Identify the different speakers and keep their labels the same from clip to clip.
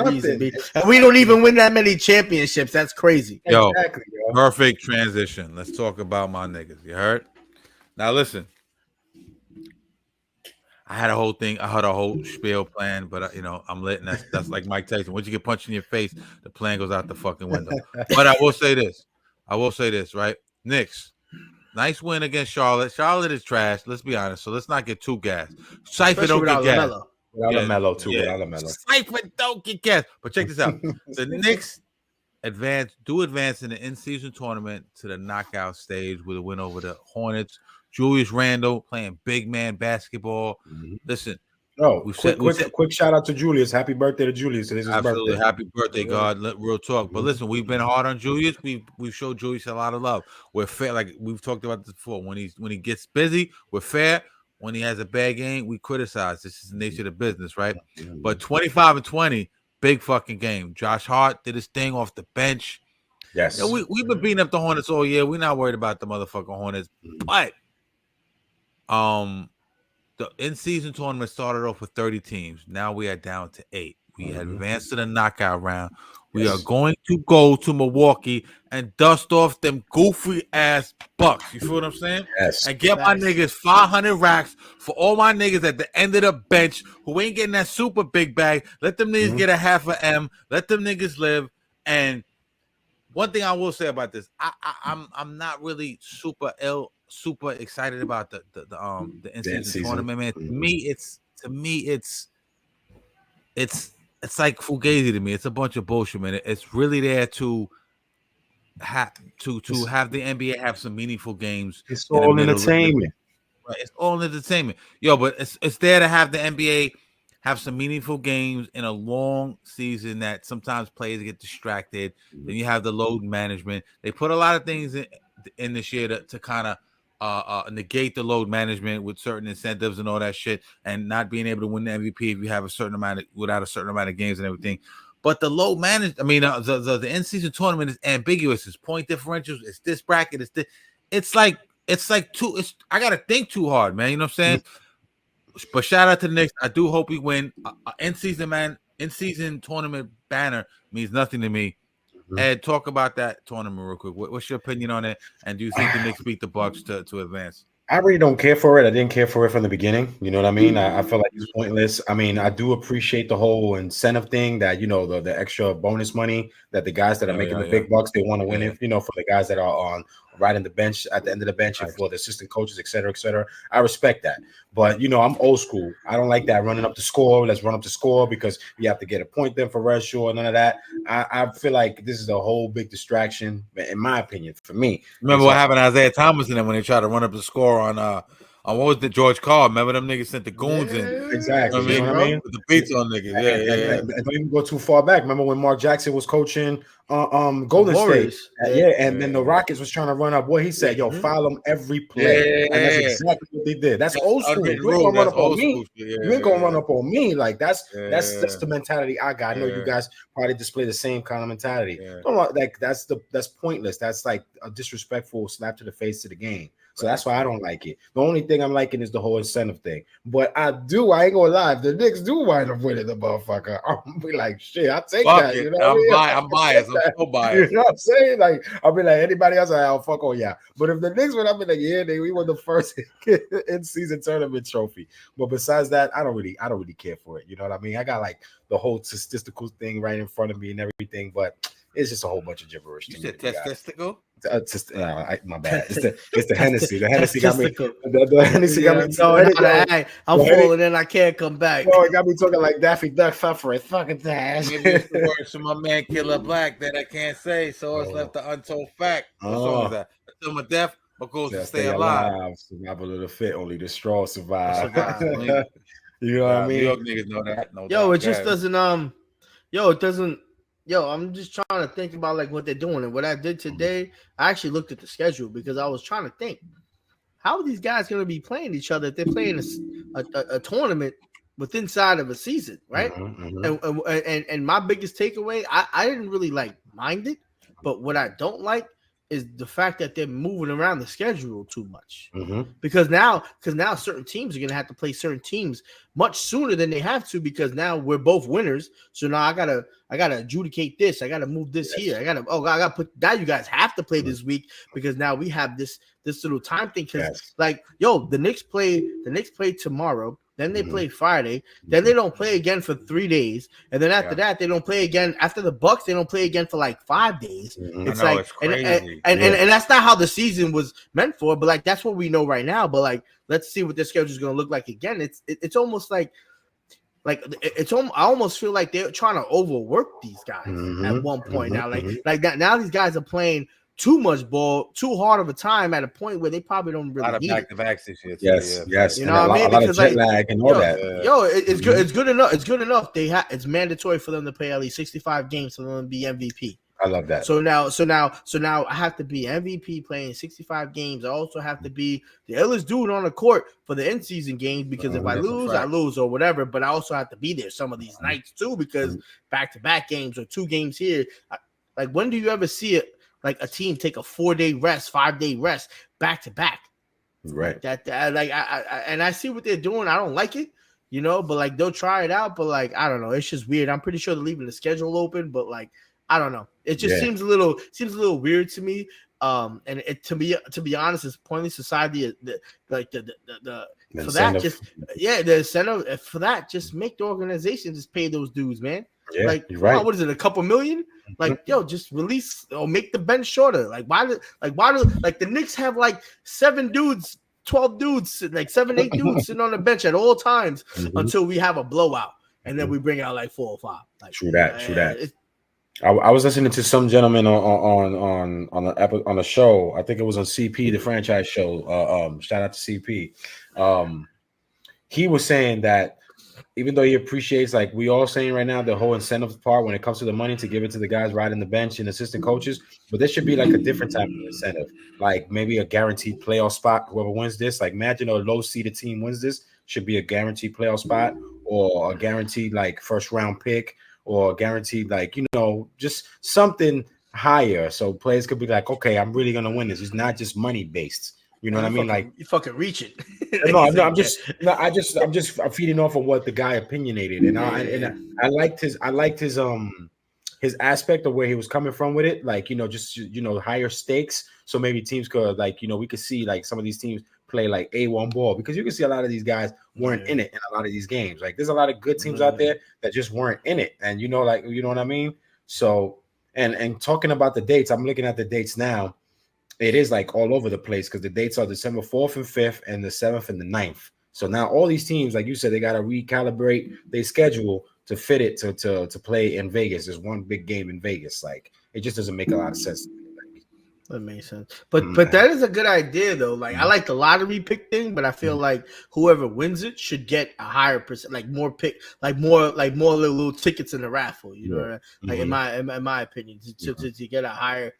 Speaker 1: reason, B. And we don't even win that many championships. That's crazy.
Speaker 2: Yo,
Speaker 3: Exactly, yo.
Speaker 2: perfect transition. Let's talk about my niggas. You heard? Now listen. I had a whole thing. I had a whole spiel plan, but I'm letting that's like Mike Tyson. Once you get punched in your face, the plan goes out the fucking window. But I will say this. Right? Knicks, nice win against Charlotte. Charlotte is trash. Let's be honest. So let's not get too gassed. Cypher don't get gassed.
Speaker 3: Without LaMelo, too. Without LaMelo.
Speaker 2: Cypher don't get gassed. But check this out. The Knicks advance in the in-season tournament to the knockout stage with a win over the Hornets. Julius Randle playing big man basketball.
Speaker 3: Mm-hmm.
Speaker 2: Listen.
Speaker 3: Quick shout out to Julius. Happy birthday to Julius. Today's his
Speaker 2: absolutely
Speaker 3: birthday.
Speaker 2: Happy birthday, God. Real talk. But listen, we've been hard on Julius. We've showed Julius a lot of love. We're fair, like we've talked about this before. When he gets busy, we're fair. When he has a bad game, we criticize. This is the nature of the business, right? But 25-20, big fucking game. Josh Hart did his thing off the bench.
Speaker 3: Yes.
Speaker 2: We've been beating up the Hornets all year. We're not worried about the motherfucking Hornets. But the in-season tournament started off with 30 teams. Now we are down to 8. We have advanced to the knockout round. We are going to go to Milwaukee and dust off them goofy-ass Bucks. You feel what I'm saying?
Speaker 3: Yes.
Speaker 2: And get my niggas 500 racks for all my niggas at the end of the bench who ain't getting that super big bag. Let them niggas get a half a M. Let them niggas live. And one thing I will say about this, I'm not really super excited about the in-season tournament, man. To me, it's like fugazi to me. It's a bunch of bullshit, man. It's really there to have the NBA have some meaningful games.
Speaker 3: It's all entertainment.
Speaker 2: Right? It's all entertainment, yo. But it's there to have the NBA have some meaningful games in a long season that sometimes players get distracted. Then you have the load management. They put a lot of things in this year to kind of negate the load management with certain incentives and all that shit, and not being able to win the MVP if you have without a certain amount of games and everything. But the load management, I mean, the in-season tournament is ambiguous. It's point differentials. It's this bracket. It's this. It's like I gotta think too hard, man. You know what I'm saying? But shout out to the Knicks. I do hope we win. In-season tournament banner means nothing to me. Ed, talk about that tournament real quick. What's your opinion on it? And do you think the Knicks beat the Bucks to advance?
Speaker 3: I really don't care for it. I didn't care for it from the beginning. You know what I mean? I feel like it's pointless. I mean, I do appreciate the whole incentive thing that, the extra bonus money that the guys that are making the big bucks, they want to win it, for the guys that are on riding the bench at the end of the bench and for the assistant coaches, et cetera, et cetera. I respect that. But, I'm old school. I don't like that running up the score. Let's run up the score because you have to get a point then for Red Shore, none of that. I feel like this is a whole big distraction, in my opinion, for me.
Speaker 2: Remember what happened to Isaiah Thomas and them when they tried to run up the score on what was the George Carl? Remember them niggas sent the goons in?
Speaker 3: Exactly. You know what I mean?
Speaker 2: The beats on niggas. Yeah.
Speaker 3: And don't even go too far back. Remember when Mark Jackson was coaching Golden State? And then the Rockets was trying to run up. What he said, yo, foul them every play. And that's exactly what they did. That's old school. You ain't gonna run up on me. You ain't gonna run up on me. Like that's the mentality I got. I know you guys probably display the same kind of mentality. That's pointless. That's like a disrespectful slap to the face to the game. So that's why I don't like it. The only thing I'm liking is the whole incentive thing. But I ain't gonna lie, if the Knicks do wind up winning the motherfucker, I'm be like, shit, I'll take that. You know
Speaker 2: I'm biased. I'm so biased.
Speaker 3: You know what I'm saying? Like, I'll be like, anybody else, I'll fuck on yeah. But if the Knicks win, I'll be like, yeah, we won the first in-season tournament trophy. But besides that, I don't really care for it. You know what I mean? I got like the whole statistical thing right in front of me and everything, but it's just a whole bunch of gibberish.
Speaker 2: You said testicle?
Speaker 3: My bad. It's the Hennessy. The Hennessy got me. The Hennessy got me.
Speaker 1: No, I'm falling in. I can't come back.
Speaker 3: No, it got me talking like Daffy Duck for his fucking ass.
Speaker 2: Maybe it's the words from my man Killer Black that I can't say, so it's left the untold fact. What song is that? Until my death, what goes to stay alive.
Speaker 3: Survival of the fit. Only the strong survive. You know what I mean?
Speaker 2: New York niggas know that.
Speaker 1: It just doesn't. It doesn't. I'm just trying to think about like what they're doing. And what I did today, I actually looked at the schedule because I was trying to think, how are these guys going to be playing each other if they're playing a tournament within inside of a season, right? And my biggest takeaway, I didn't really like mind it, but what I don't like is the fact that they're moving around the schedule too much.
Speaker 3: Mm-hmm.
Speaker 1: Because now certain teams are gonna have to play certain teams much sooner than they have to, because now we're both winners. So now I gotta adjudicate this. I gotta move this here. I gotta put now. You guys have to play this week because now we have this little time thing. Because the Knicks play tomorrow. Then they play Friday. Then they don't play again for 3 days, and then after that they don't play again. After the Bucks, they don't play again for like 5 days. It's like
Speaker 2: it's crazy.
Speaker 1: And that's not how the season was meant for. But like that's what we know right now. But like let's see what their schedule is going to look like again. It's almost like it's almost, I almost feel like they're trying to overwork these guys at one point now. Like that now these guys are playing too much ball, too hard of a time at a point where they probably don't really need it.
Speaker 2: Back-to-back this year.
Speaker 3: Yes.
Speaker 1: You know what I mean?
Speaker 3: A lot of jet lag and all that.
Speaker 1: It's good. It's good enough. It's good enough. It's mandatory for them to play at least 65 games for them to be MVP.
Speaker 3: I love that.
Speaker 1: So now I have to be MVP playing 65 games. I also have to be the illest dude on the court for the in-season games because if I lose, I lose or whatever. But I also have to be there some of these nights too because back-to-back games or 2 games here. Like when do you ever see it? Like a team take a 4-day rest, 5-day rest, back to back,
Speaker 3: right?
Speaker 1: I see what they're doing. I don't like it, but like they'll try it out. But like I don't know, it's just weird. I'm pretty sure they're leaving the schedule open, but like I don't know. It just seems a little weird to me. And it to be honest, it's pointless society. The incentive for that. Just make the organization just pay those dudes, man.
Speaker 3: Yeah,
Speaker 1: like
Speaker 3: you're right.
Speaker 1: What is it? A couple million? Like, just release or make the bench shorter. Why do the Knicks have like 7 dudes, 12 dudes, like 7, 8 dudes sitting on the bench at all times until we have a blowout, and then we bring out like 4 or 5. Like,
Speaker 3: true that. I was listening to some gentleman on a show. I think it was on CP, the franchise show. Shout out to CP. He was saying that even though he appreciates, like we all saying right now, the whole incentive part when it comes to the money to give it to the guys riding the bench and assistant coaches, but there should be like a different type of incentive, like maybe a guaranteed playoff spot. Whoever wins this, like imagine a low-seeded team wins this, should be a guaranteed playoff spot or a guaranteed like first-round pick or guaranteed like just something higher, so players could be like, okay, I'm really gonna win this. It's not just money based. You know what I mean? Like
Speaker 1: you fucking reach it.
Speaker 3: I'm just feeding off of what the guy opinionated, and I liked his aspect of where he was coming from with it. Like just higher stakes, so maybe teams could like we could see like some of these teams play like A1 ball because you can see a lot of these guys weren't in it in a lot of these games. Like there's a lot of good teams out there that just weren't in it, and you know what I mean. So and talking about the dates, I'm looking at the dates now. It is like all over the place because the dates are December 4th and 5th and the 7th and the 9th. So now all these teams, like you said, they got to recalibrate their schedule to fit it to play in Vegas. There's one big game in Vegas. Like it just doesn't make a lot of sense.
Speaker 1: That makes sense. But that is a good idea though. Like I like the lottery pick thing, but I feel like whoever wins it should get a higher percent, like more little tickets in the raffle. You know, like in my opinion, to get a higher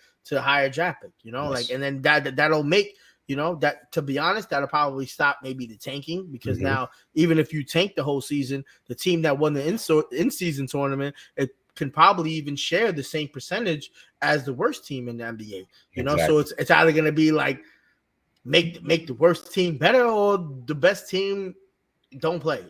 Speaker 1: draft pick. Like and then that'll make that, to be honest, that'll probably stop maybe the tanking because now even if you tank the whole season, the team that won the in-season tournament, it can probably even share the same percentage as the worst team in the NBA. So it's either going to be like make the worst team better or the best team don't play,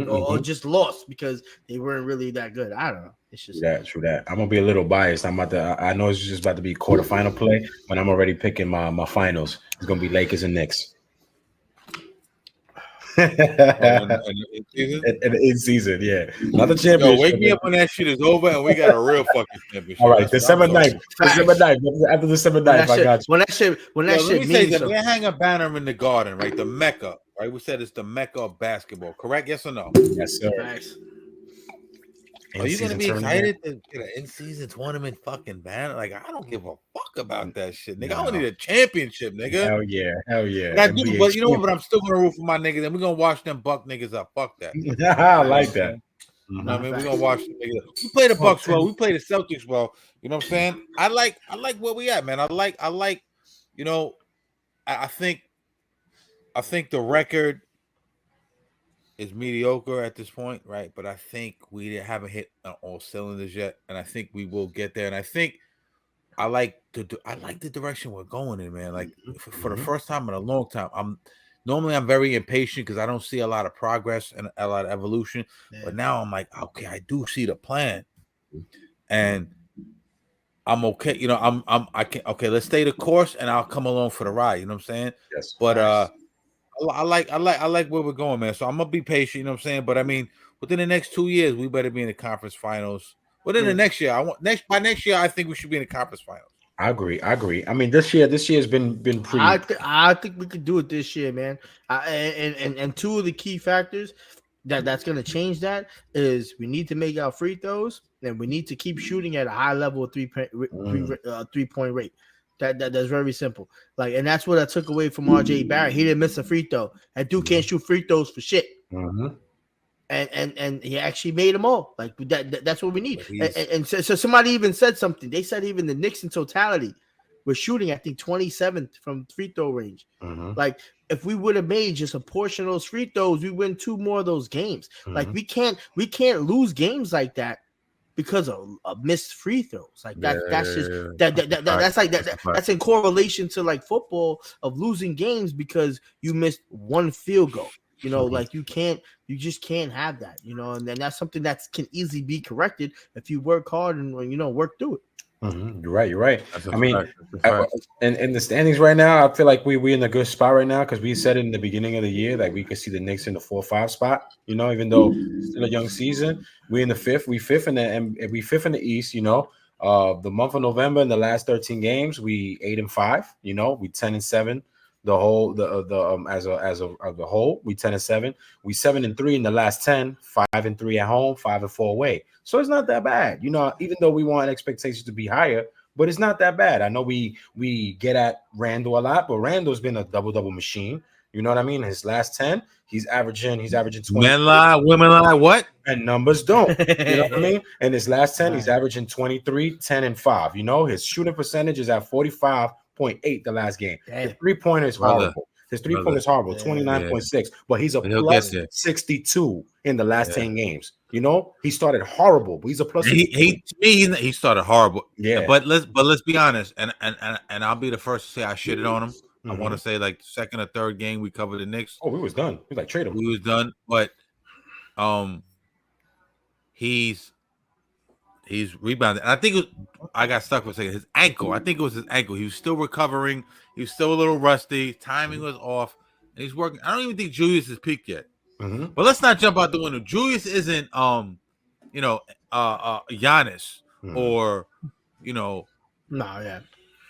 Speaker 1: or just lost because they weren't really that good. I don't know. It's just
Speaker 3: true that. I'm gonna be a little biased. I know it's just about to be quarterfinal play, but I'm already picking my finals. It's gonna be Lakers and Knicks. In the season, yeah. Not the championship.
Speaker 2: Yo, wake me up when that shit is over and we got a real fucking championship.
Speaker 3: All right, December 9th. After December 9th, I got you.
Speaker 1: When that shit means
Speaker 2: we hang a banner in the Garden, right? The Mecca, right? We said it's the Mecca of basketball, correct? Yes or no?
Speaker 3: Yes, sir.
Speaker 1: Nice.
Speaker 2: Are you gonna be excited to get an in-season tournament fucking banner? Like, I don't give a fuck about that shit, nigga. I don't need a championship, nigga.
Speaker 3: Hell yeah.
Speaker 2: But you know what? But I'm still gonna root for my niggas, and we're gonna watch them Buck niggas up. Fuck that.
Speaker 3: I like that.
Speaker 2: I mean, we're gonna watch them niggas. We play the Bucks well. We play the Celtics well. You know what I'm saying? I like where we at, man. I like. I think the record is mediocre at this point, right? But I think we haven't hit on all cylinders yet, and I think we will get there. And I think I like the direction we're going in, man. Like for the first time in a long time, I'm very impatient because I don't see a lot of progress and a lot of evolution. Yeah. But now I'm like, okay, I do see the plan, and I'm okay. You know, I can okay. Let's stay the course, and I'll come along for the ride. You know what I'm saying?
Speaker 3: Yes.
Speaker 2: But I like where we're going, man. So I'm gonna be patient. You know what I'm saying? But I mean, within the next 2 years, we better be in the conference finals. Within the next year, by next year, I think we should be in the conference finals.
Speaker 3: I agree. I mean, this year has been pretty.
Speaker 1: I think we could do it this year, man. And two of the key factors that's going to change that is we need to make our free throws and we need to keep shooting at a high level of 3-point rate. That's very simple. Like, and that's what I took away from RJ Barrett. He didn't miss a free throw. That dude can't shoot free throws for shit. And he actually made them all. Like that's what we need. And so somebody even said something. They said even the Knicks in totality were shooting, I think, 27th from free throw range. Like if we would have made just a portion of those free throws, we win 2 more of those games. Like we can't lose games like that because of missed free throws. Like that's in correlation to like football of losing games because you missed one field goal. You know, like you just can't have that, you know, and then that's something that can easily be corrected if you work hard and, you know, work through it.
Speaker 3: You're right. I mean, in the standings right now, I feel like we're in a good spot right now because we said in the beginning of the year that we could see the Knicks in the 4-5 spot. You know, even though it's still a young season, we're in the fifth. We fifth in the East. You know, the month of November in the last 13 games, we 8-5. You know, we 10-7. The whole as a whole, we 10-7. We 7-3 in the last 10, 5-3 at home, 5-4 away. So it's not that bad, you know. Even though we want expectations to be higher, but it's not that bad. I know we get at Randall a lot, but Randall's been a double machine. You know what I mean? His last 10, he's averaging 20.
Speaker 2: Men lie, women lie. What?
Speaker 3: And numbers don't. You know what I mean? And his last 10, he's averaging 23, 10, and 5. You know, his shooting percentage is at 45.8 the last game. His 3-pointer is horrible. His 3-pointer is horrible, 29.6. But he's a plus 62 in the last 10 games. You know, he started horrible, but he's a plus.
Speaker 2: He started horrible. Yeah, but let's be honest, and I'll be the first to say I shitted on him. I want to say like second or third game we covered the Knicks.
Speaker 3: Oh, we was done. We like trade him.
Speaker 2: We was done, but he's rebounded. And I think I got stuck for a second. His ankle. I think it was his ankle. He was still recovering. He was still a little rusty. Timing was off. And he's working. I don't even think Julius is peaked yet. But let's not jump out the window. Julius isn't Giannis or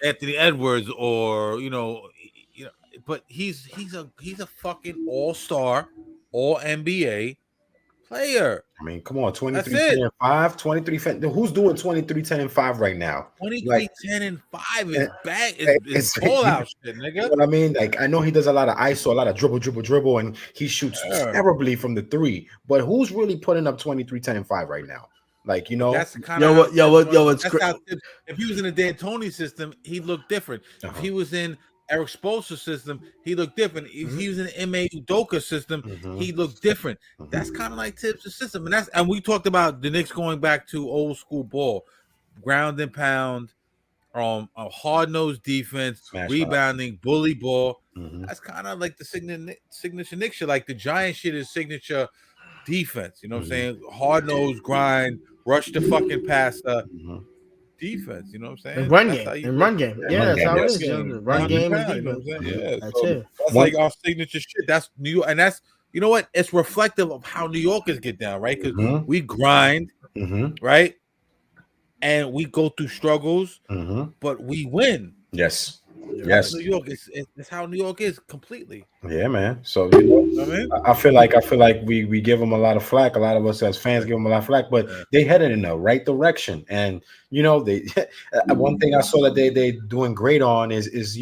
Speaker 2: Anthony Edwards or but he's a fucking all-star, all NBA player.
Speaker 3: I mean, come on, 23, 10, and 5, 23. Who's doing 23, 10, and 5 right now?
Speaker 2: 23, 10, and 5 is bad. It's ball out shit, nigga.
Speaker 3: You know what I mean? Like, I know he does a lot of ISO, a lot of dribble, and he shoots terribly from the 3. But who's really putting up 23, 10, and 5 right now? Like, you know,
Speaker 2: that's the kind of it's if he was in a D'Antoni system, he'd look different. If he was in Eric Spoelstra's system, he looked different. If he was in the Ime Udoka system, he looked different. That's kind of like Tibbs' system, and we talked about the Knicks going back to old school ball, ground and pound, a hard nosed defense, rebounding, bully ball. That's kind of like the signature Knicks shit. Like the Giant shit is signature defense. You know what I'm saying? Hard nosed grind, rush the fucking passer. Defense, you know what I'm saying?
Speaker 1: Run game. Yeah, that's how it is. Run game and defense.
Speaker 2: Yeah, that's it. That's like our signature shit. That's New York, and that's you know what? It's reflective of how New Yorkers get down, right? Because we grind, right, and we go through struggles, but we win.
Speaker 3: Yes.
Speaker 2: Yes, New York. It's how New York is completely.
Speaker 3: Yeah, man. So I feel like we give them a lot of flack. A lot of us as fans give them a lot of flack, but they headed in the right direction. And you know, they one thing I saw that they doing great on is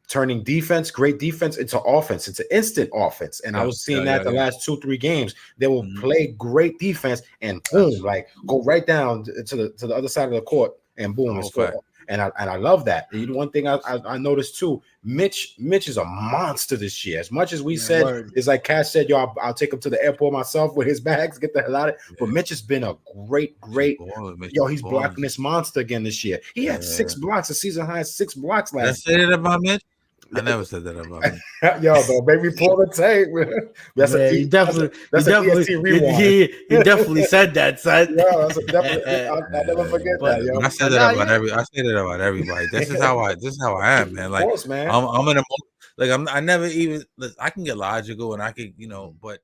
Speaker 3: turning great defense into offense. It's an instant offense. And I was seeing that the last 2-3 games. They will play great defense and boom, like go right down to the other side of the court and boom, and score. and I love that. And one thing I noticed too, Mitch is a monster this year. As much as we said, it's like Cash said, yo, I'll take him to the airport myself with his bags, get the hell out of it. But Mitch has been a great. He's blocking this monster again this year. He had 6 blocks, a season high 6 blocks last year.
Speaker 2: Did I say that about Mitch? I never said that about him.
Speaker 3: Yo, though, baby, pull the tape. That's
Speaker 1: he definitely said that, son.
Speaker 3: Yo, that's definitely. I'll never forget that. Yo,
Speaker 2: I said that about everybody. This is how I am, man. Like, of course, man. I'm in a like I never even. I can get logical and I can, but